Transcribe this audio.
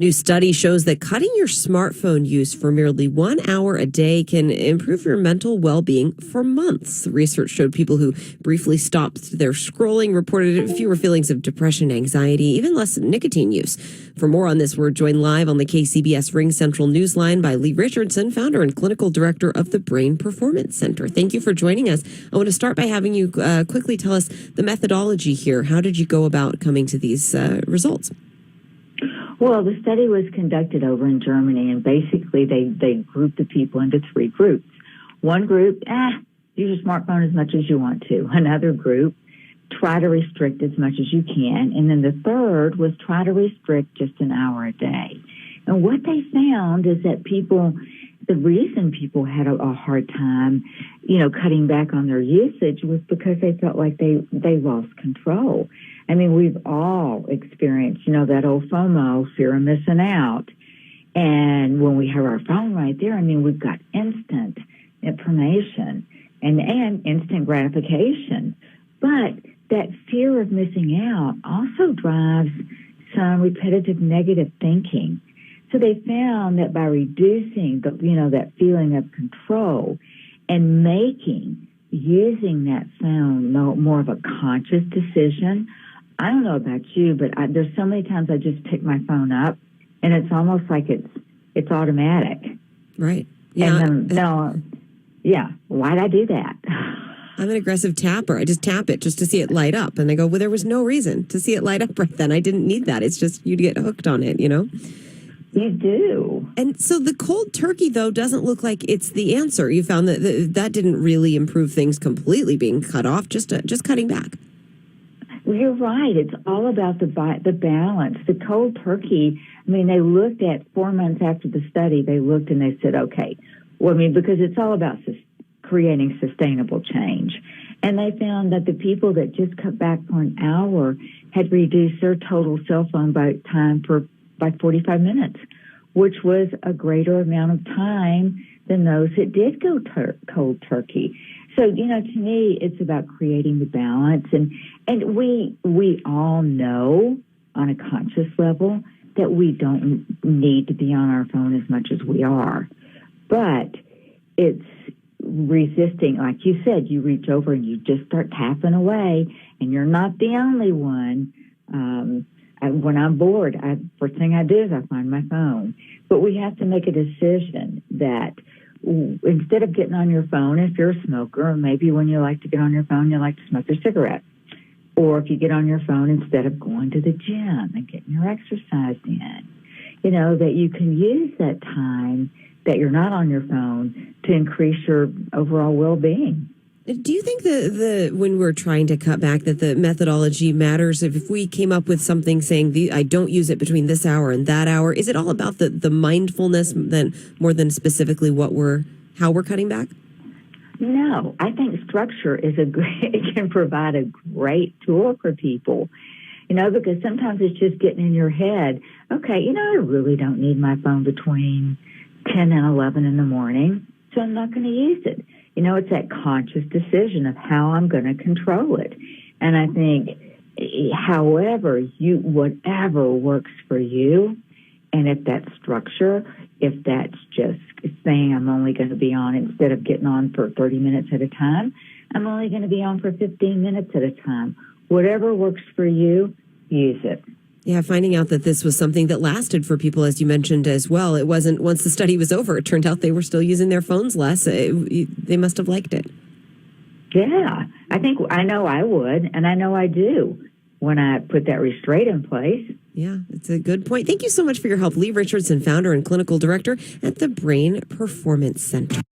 New study shows that cutting your smartphone use for merely 1 hour a day can improve your mental well-being for months. The research showed people who briefly stopped their scrolling reported fewer feelings of depression, anxiety, even less nicotine use. For more on this, we're joined live on the KCBS Ring Central Newsline by Leigh Richardson, founder and clinical director of the Brain Performance Center. Thank you for joining us. I want to start by having you quickly tell us the methodology here. How did you go about coming to these results? Well, the study was conducted over in Germany, and basically they grouped the people into three groups. One group, use your smartphone as much as you want to. Another group, try to restrict as much as you can. And then the third was try to restrict just an hour a day. And what they found is that the reason people had a hard time, cutting back on their usage was because they felt like they lost control. I mean, we've all experienced, that old FOMO, fear of missing out. And when we have our phone right there, we've got instant information and instant gratification. But that fear of missing out also drives some repetitive negative thinking. So they found that by reducing that feeling of control and using that phone more of a conscious decision. I don't know about you, but there's so many times I just pick my phone up, and it's almost like it's automatic. Right. Yeah. And why'd I do that? I'm an aggressive tapper. I just tap it just to see it light up, and I go, well, there was no reason to see it light up right then. I didn't need that. It's just you'd get hooked on it, You do. And so the cold turkey, though, doesn't look like it's the answer. You found that didn't really improve things completely being cut off, just cutting back. You're right. It's all about the balance. The cold turkey, they looked at 4 months after the study, they looked and they said, okay, because it's all about creating sustainable change. And they found that the people that just cut back for an hour had reduced their total cell phone time by 45 minutes, which was a greater amount of time than those that did go cold turkey. So, to me, it's about creating the balance. And we all know on a conscious level that we don't need to be on our phone as much as we are. But it's resisting, like you said, you reach over and you just start tapping away, and you're not the only one. When I'm bored, first thing I do is I find my phone. But we have to make a decision that instead of getting on your phone, if you're a smoker, or maybe when you like to get on your phone, you like to smoke a cigarette. Or if you get on your phone instead of going to the gym and getting your exercise in, that you can use that time that you're not on your phone to increase your overall well-being. Do you think when we're trying to cut back that the methodology matters? If we came up with something saying I don't use it between this hour and that hour, is it all about the mindfulness more than specifically how we're cutting back? No, I think structure it can provide a great tool for people, because sometimes it's just getting in your head. Okay, I really don't need my phone between 10 and 11 in the morning, so I'm not going to use it. It's that conscious decision of how I'm going to control it. And I think, whatever works for you, and if that's structure, if that's just saying I'm only going to be on, instead of getting on for 30 minutes at a time, I'm only going to be on for 15 minutes at a time. Whatever works for you, use it. Yeah, finding out that this was something that lasted for people, as you mentioned as well. It wasn't, once the study was over, it turned out they were still using their phones less. They must have liked it. Yeah, I know I would, and I know I do when I put that restraint in place. Yeah, it's a good point. Thank you so much for your help. Leigh Richardson, founder and clinical director at the Brain Performance Center.